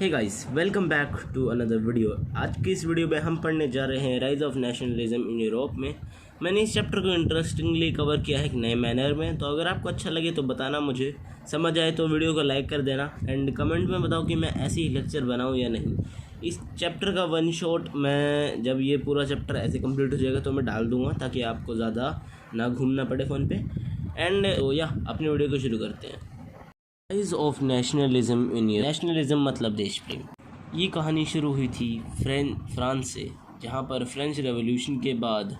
Hey guys, welcome back to another video. आज की इस वीडियो में हम पढ़ने जा रहे हैं rise of nationalism in Europe में। मैंने इस चैप्टर को इंटरेस्टिंगली कवर किया है एक नए मैनर में। तो अगर आपको अच्छा लगे तो बताना, मुझे समझ आए तो वीडियो को लाइक कर देना एंड कमेंट में बताओ कि मैं ऐसे ही लेक्चर बनाऊं या नहीं। इस चैप्टर का वन शॉट मैं जब ये पूरा चैप्टर ऐसे कंप्लीट हो जाएगा तो मैं डाल दूँगा, ताकि आपको ज़्यादा ना घूमना पड़े फ़ोन पे। एंड तो अपनी वीडियो को शुरू करते हैं। Rise of nationalism in Europe. Nationalism मतलब देश प्रेम। ये कहानी शुरू हुई थी फ्रांस से, जहाँ पर फ्रेंच रेवोल्यूशन के बाद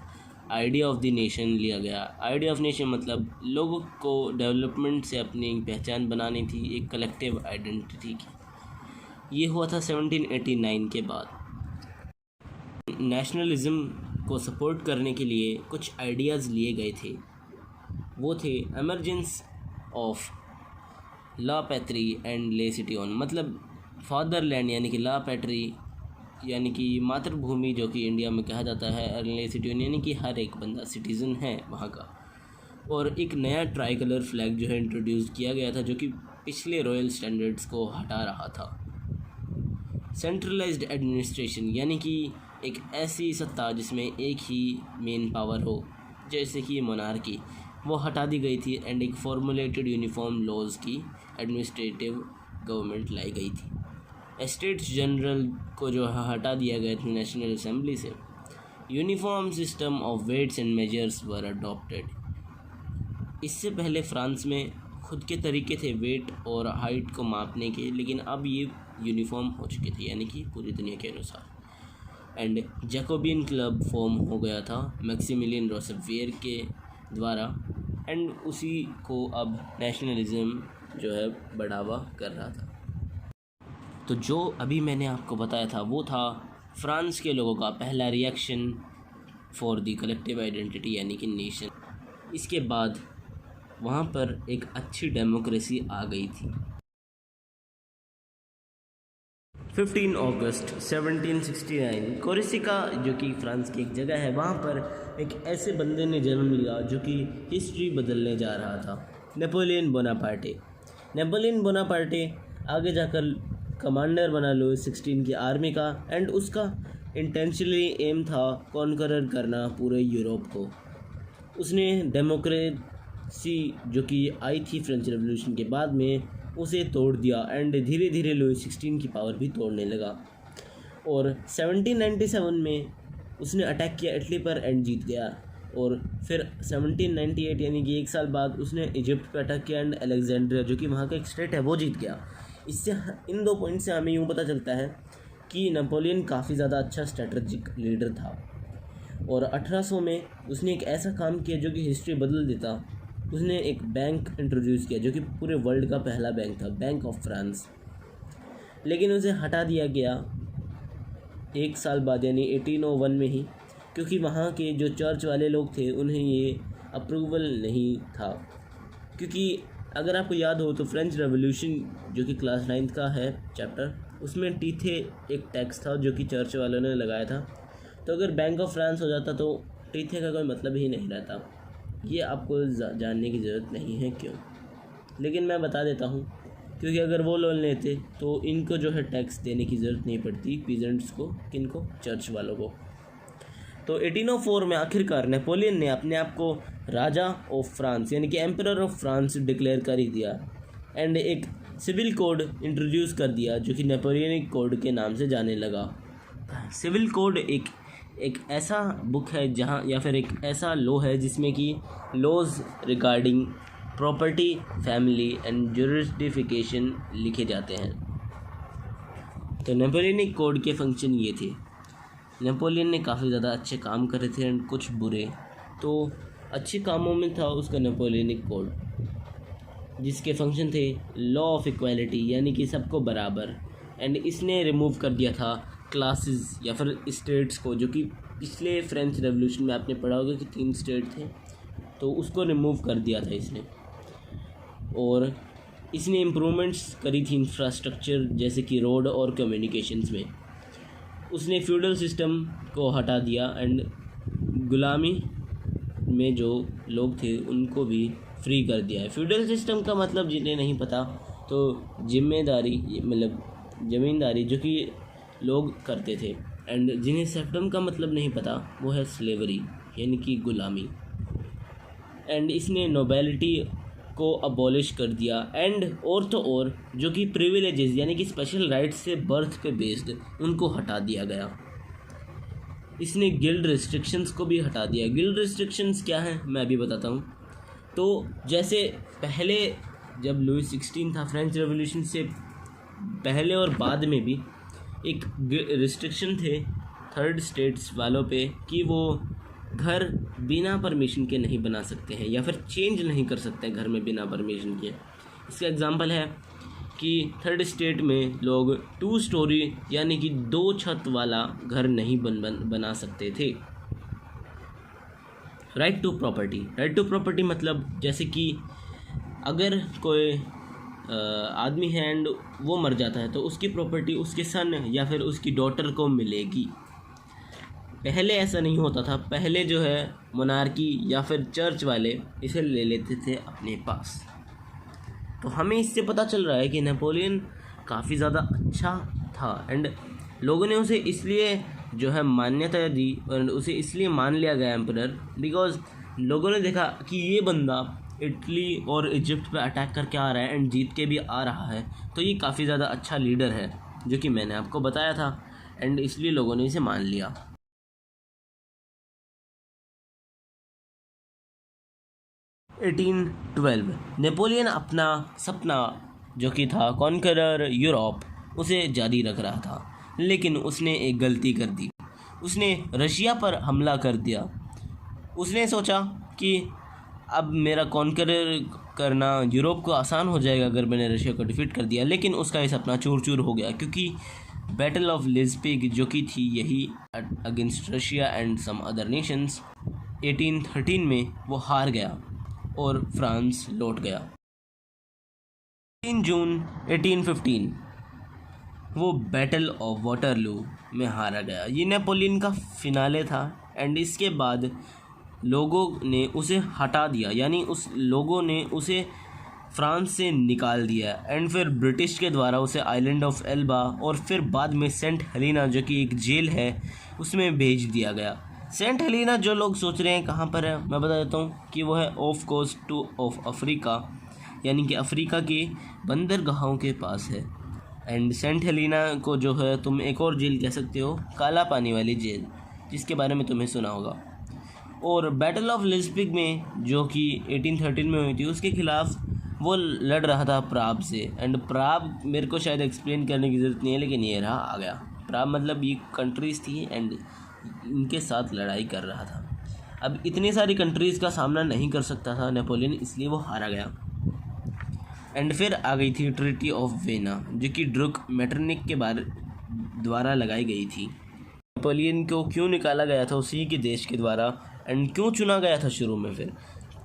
आइडिया ऑफ द नेशन लिया गया। आइडिया ऑफ नेशन मतलब लोगों को डेवलपमेंट से अपनी पहचान बनानी थी, एक कलेक्टिव आइडेंटिटी की। ये हुआ था 1789 के बाद। नेशनलिज्म को सपोर्ट करने के लिए कुछ आइडियाज़ लिए गए थे। वो थे एमरजेंस ऑफ ला पैट्री एंड ले सिटियोन, मतलब फादरलैंड यानी कि ला पैट्री यानी कि मातृभूमि जो कि इंडिया में कहा जाता है, और ले सिटियोन यानी कि हर एक बंदा सिटीज़न है वहाँ का। और एक नया ट्राई कलर फ्लैग जो है इंट्रोड्यूस किया गया था, जो कि पिछले रॉयल स्टैंडर्ड्स को हटा रहा था। सेंट्रलाइज्ड एडमिनिस्ट्रेशन यानी कि एक ऐसी सत्ता जिसमें एक ही मेन पावर हो, जैसे कि मोनार्की, वो हटा दी गई थी। एंड एक फॉर्मुलेटेड यूनिफॉर्म लॉज की एडमिनिस्ट्रेटिव गवर्नमेंट लाई गई थी। स्टेट्स जनरल को जो हटा दिया गया था नेशनल असेंबली से। Uniform system of weights and measures were adopted. इससे पहले फ्रांस में खुद के तरीके थे वेट और हाइट को मापने के, लेकिन अब ये यूनिफॉर्म हो चुके थे, यानी कि पूरी दुनिया के अनुसार। एंड जैकोबियन क्लब फॉर्म हो गया था मैक्सिमिलियन रोबेस्पियर के द्वारा, एंड उसी को अब नेशनलिज्म जो है बढ़ावा कर रहा था। तो जो अभी मैंने आपको बताया था वो था फ्रांस के लोगों का पहला reaction for the collective identity यानी कि नेशन। इसके बाद वहाँ पर एक अच्छी डेमोक्रेसी आ गई थी। 15 अगस्त 1769 कोर्सिका, जो कि फ्रांस की एक जगह है, वहाँ पर एक ऐसे बंदे ने जन्म लिया जो कि हिस्ट्री बदलने जा रहा था, नेपोलियन बोनापार्टे। नेपोलियन बोनापार्टे आगे जाकर कमांडर बना लुईस 16 की आर्मी का, एंड उसका इंटेंशनली एम था कॉन्करर करना पूरे यूरोप को। उसने डेमोक्रेसी जो कि आई थी फ्रेंच रेवोल्यूशन के बाद में, उसे तोड़ दिया एंड धीरे धीरे लुईस 16 की पावर भी तोड़ने लगा। और 1797 में उसने अटैक किया इटली पर एंड जीत गया। और फिर 1798 यानी कि एक साल बाद उसने इजिप्ट पर अटैक किया एंड अलेक्जेंड्रिया जो कि वहाँ का एक स्टेट है वो जीत गया। इससे इन दो पॉइंट से हमें यूँ पता चलता है कि नेपोलियन काफ़ी ज़्यादा अच्छा स्ट्रेटजिक लीडर था। और 1800 में उसने एक ऐसा काम किया जो कि हिस्ट्री बदल देता। उसने एक बैंक इंट्रोड्यूस किया जो कि पूरे वर्ल्ड का पहला बैंक था, बैंक ऑफ फ्रांस। लेकिन उसे हटा दिया गया एक साल बाद यानी 1801 में ही, क्योंकि वहाँ के जो चर्च वाले लोग थे उन्हें ये अप्रूवल नहीं था। क्योंकि अगर आपको याद हो तो फ्रेंच रेवोल्यूशन जो कि क्लास 9th का है चैप्टर, उसमें टीथे एक टैक्स था जो कि चर्च वालों ने लगाया था। तो अगर बैंक ऑफ फ्रांस हो जाता तो टीथे का कोई मतलब ही नहीं रहता। ये आपको जानने की ज़रूरत नहीं है क्यों, लेकिन मैं बता देता हूँ। क्योंकि अगर वो लोन लेते तो इनको जो है टैक्स देने की ज़रूरत नहीं पड़ती, पीजेंट्स को, किनको, चर्च वालों को। तो 1804 में आखिरकार नेपोलियन ने अपने आप को राजा ऑफ फ्रांस यानी कि एम्परर ऑफ फ्रांस डिक्लेयर कर ही दिया, एंड एक सिविल कोड इंट्रोड्यूस कर दिया जो कि नेपोलियनिक कोड के नाम से जाने लगा। सिविल कोड एक ऐसा बुक है जहाँ, या फिर एक ऐसा लॉ है जिसमें कि laws regarding property, family and jurisdiction लिखे जाते हैं। तो नेपोलियनिक कोड के फंक्शन ये थे। नेपोलियन ने काफ़ी ज़्यादा अच्छे काम करे थे एंड कुछ बुरे। तो अच्छे कामों में था उसका नेपोलियनिक कोड, जिसके फंक्शन थे लॉ ऑफ इक्वालिटी यानी कि सबको बराबर। एंड इसने रिमूव कर दिया था क्लासेस या फिर स्टेट्स को, जो कि पिछले फ्रेंच रेवोल्यूशन में आपने पढ़ा होगा कि 3 स्टेट थे, तो उसको रिमूव कर दिया था इसने। और इसने इम्प्रूवमेंट्स करी थी इंफ्रास्ट्रक्चर जैसे कि रोड और कम्युनिकेशंस में। उसने फ्यूडल सिस्टम को हटा दिया एंड गुलामी में जो लोग थे उनको भी फ्री कर दिया है। फ्यूडल सिस्टम का मतलब जिन्हें नहीं पता तो जिम्मेदारी मतलब ज़मींदारी जो कि लोग करते थे, एंड जिन्हें सेप्टम का मतलब नहीं पता वो है स्लेवरी यानी कि गुलामी। एंड इसने नोबेलिटी को अबॉलिश कर दिया, एंड और तो और जो कि प्रिविलेजेस यानी कि स्पेशल राइट्स से बर्थ पे बेस्ड उनको हटा दिया गया। इसने गिल्ड रिस्ट्रिक्शंस को भी हटा दिया। गिल्ड रिस्ट्रिक्शंस क्या हैं मैं अभी बताता हूँ। तो जैसे पहले जब लुई 16 था, फ्रेंच रेवोल्यूशन से पहले और बाद में भी एक रिस्ट्रिक्शन थे थर्ड स्टेट्स वालों पे कि वो घर बिना परमिशन के नहीं बना सकते हैं या फिर चेंज नहीं कर सकते हैं घर में बिना परमिशन के। इसका एग्जांपल है कि थर्ड स्टेट में लोग 2 स्टोरी यानी कि 2 छत वाला घर नहीं बना सकते थे। राइट टू प्रॉपर्टी मतलब जैसे कि अगर कोई आदमी है एंड वो मर जाता है तो उसकी प्रॉपर्टी उसके सन या फिर उसकी डॉटर को मिलेगी। पहले ऐसा नहीं होता था। पहले जो है मोनार्की या फिर चर्च वाले इसे ले लेते थे अपने पास। तो हमें इससे पता चल रहा है कि नेपोलियन काफ़ी ज़्यादा अच्छा था, एंड लोगों ने उसे इसलिए जो है मान्यता दी और उसे इसलिए मान लिया गया एम्परर, बिकॉज लोगों ने देखा कि ये बंदा इटली और इजिप्ट पे अटैक करके आ रहा है एंड जीत के भी आ रहा है, तो ये काफ़ी ज़्यादा अच्छा लीडर है, जो कि मैंने आपको बताया था, एंड इसलिए लोगों ने इसे मान लिया। 1812 नेपोलियन अपना सपना जो कि था कॉन्करर यूरोप उसे जारी रख रहा था, लेकिन उसने एक गलती कर दी। उसने रशिया पर हमला कर दिया। उसने सोचा कि अब मेरा कॉन्करर करना यूरोप को आसान हो जाएगा अगर मैंने रशिया को डिफीट कर दिया, लेकिन उसका ये सपना चूर चूर हो गया, क्योंकि बैटल ऑफ लिस्पिक जो कि थी यही against Russia and some other nations 1813 में वो हार गया और फ्रांस लौट गया। 3 जून 1815 वो बैटल ऑफ वाटरलू में हारा गया। ये नेपोलियन का फिनाले था, एंड इसके बाद लोगों ने उसे हटा दिया, यानी उस लोगों ने उसे फ्रांस से निकाल दिया, एंड फिर ब्रिटिश के द्वारा उसे आइलैंड ऑफ एल्बा और फिर बाद में सेंट हेलेना जो कि एक जेल है उसमें भेज दिया गया। सेंट हेलेना जो लोग सोच रहे हैं कहाँ पर है, मैं बता देता हूँ कि वो है ऑफ कोस्ट ऑफ अफ्रीका, यानी कि अफ्रीका के बंदरगाहों के पास है। एंड सेंट हेलेना को जो है तुम एक और जेल कह सकते हो, काला पानी वाली जेल, जिसके बारे में तुम्हें सुना होगा। और बैटल ऑफ लिस्पिक में जो कि 1813 में हुई थी उसके खिलाफ वो लड़ रहा था प्राग से, एंड प्राग मेरे को शायद एक्सप्लेन करने की ज़रूरत नहीं है, लेकिन ये रहा आ गया। प्राग मतलब ये कंट्रीज़ थी एंड इनके साथ लड़ाई कर रहा था। अब इतनी सारी कंट्रीज़ का सामना नहीं कर सकता था नेपोलियन, इसलिए वो हारा गया। एंड फिर आ गई थी ट्रीटी ऑफ वेना जो कि ड्रुक मेटरनिक के द्वारा लगाई गई थी। नेपोलियन को क्यों निकाला गया था उसी के देश के द्वारा, एंड क्यों चुना गया था शुरू में? फिर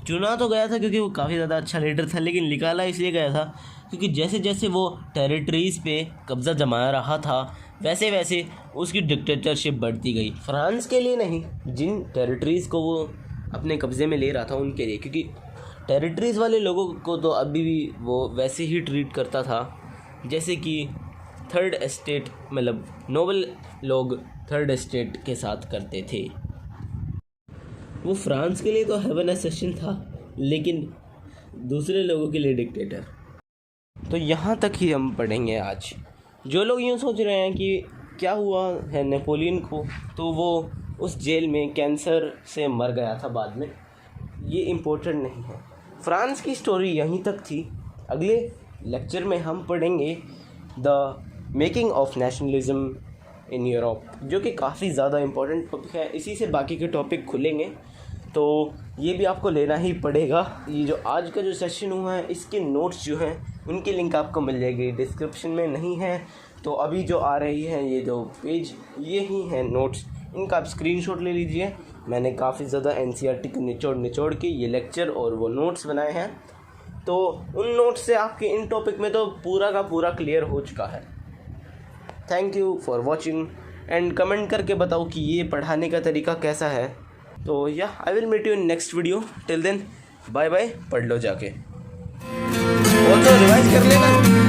चुना तो गया था क्योंकि वो काफ़ी ज़्यादा अच्छा लीडर था, लेकिन निकाला इसलिए गया था क्योंकि जैसे जैसे वो टेरिटरीज़ पे कब्ज़ा जमा रहा था वैसे वैसे उसकी डिक्टेटरशिप बढ़ती गई। फ्रांस के लिए नहीं, जिन टेरिटरीज़ को वो अपने कब्ज़े में ले रहा था उनके लिए, क्योंकि टेरिटरीज़ वाले लोगों को तो अभी भी वो वैसे ही ट्रीट करता था जैसे कि थर्ड एस्टेट मतलब नोबल लोग थर्ड एस्टेट के साथ करते थे। वो फ्रांस के लिए तो हेवन असेशन था, लेकिन दूसरे लोगों के लिए डिक्टेटर। तो यहाँ तक ही हम पढ़ेंगे आज। जो लोग यूँ सोच रहे हैं कि क्या हुआ है नेपोलियन को, तो वो उस जेल में कैंसर से मर गया था बाद में, ये इम्पोर्टेंट नहीं है। फ्रांस की स्टोरी यहीं तक थी। अगले लेक्चर में हम पढ़ेंगे the making of nationalism in Europe, जो कि काफ़ी ज़्यादा इम्पोर्टेंट टॉपिक है। इसी से बाकी के टॉपिक खुलेंगे, तो ये भी आपको लेना ही पड़ेगा। ये जो आज का जो सेशन हुआ है इसके नोट्स जो हैं उनकी लिंक आपको मिल जाएगी, डिस्क्रिप्शन में नहीं है तो अभी जो आ रही है ये जो पेज ये ही हैं नोट्स, इनका आप स्क्रीनशॉट ले लीजिए। मैंने काफ़ी ज़्यादा एनसीईआरटी को निचोड़ के ये लेक्चर और वो नोट्स बनाए हैं, तो उन नोट्स से आपके इन टॉपिक में तो पूरा का पूरा क्लियर हो चुका है। Thank you for watching, and comment करके बताओ कि ये पढ़ाने का तरीका कैसा है। तो या I will meet you in next video. Till then bye bye, पढ़ लो जाके, वो तो रिवाइज कर लेना।